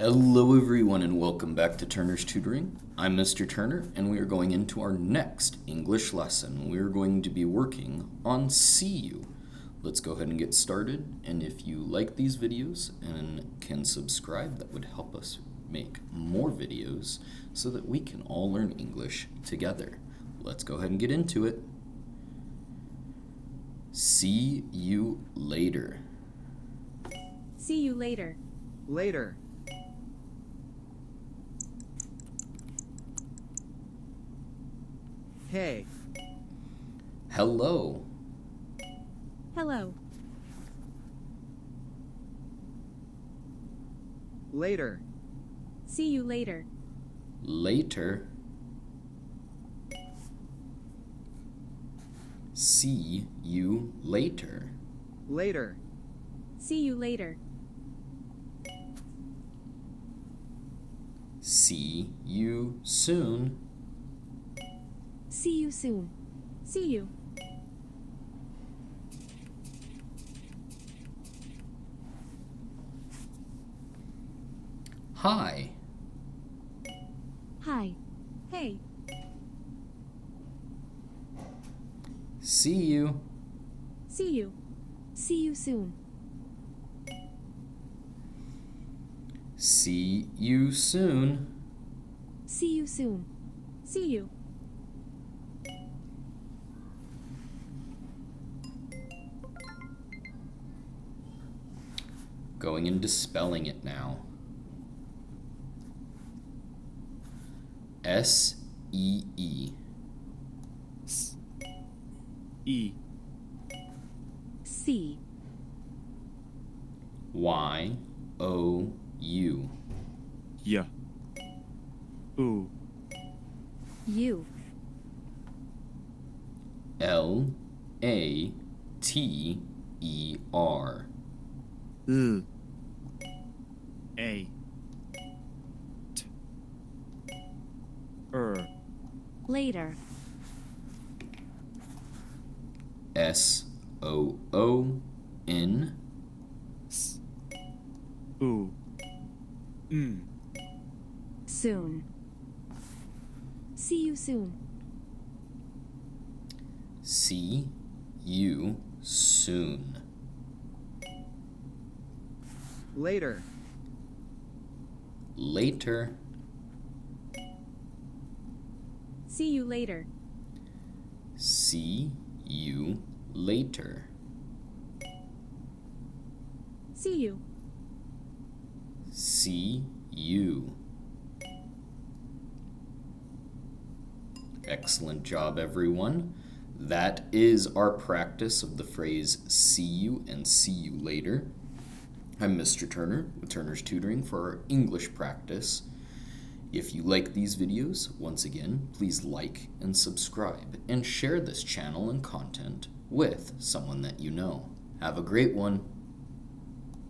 Hello everyone and welcome back to Turner's Tutoring. I'm Mr. Turner and we are going into our next English lesson. We are going to be working on see you. Let's go ahead and get started, and if you like these videos and can subscribe, that would help us make more videos so that we can all learn English together. Let's go ahead and get into it. See you later. See you later. Later. Hey. Hello. Hello. Later. See you later. Later. See you later. Later. See you later. See you soon. See you soon. See you. Hi. Hi. Hey. See you. See you. See you soon. See you soon. See you soon. See you. Going into spelling it now. S-E-E. E. See. Y-O-U. Y. U. You. L-A-T-E-R. L. A. T. Later. S-O-O-N. S. U. N. Soon. See you soon. See you soon. Later. Later. See you later. See you later. See you. See you. Excellent job, everyone. That is our practice of the phrase see you and see you later. I'm Mr. Turner with Turner's Tutoring for our English practice. If you like these videos, once again, please like and subscribe and share this channel and content with someone that you know. Have a great one.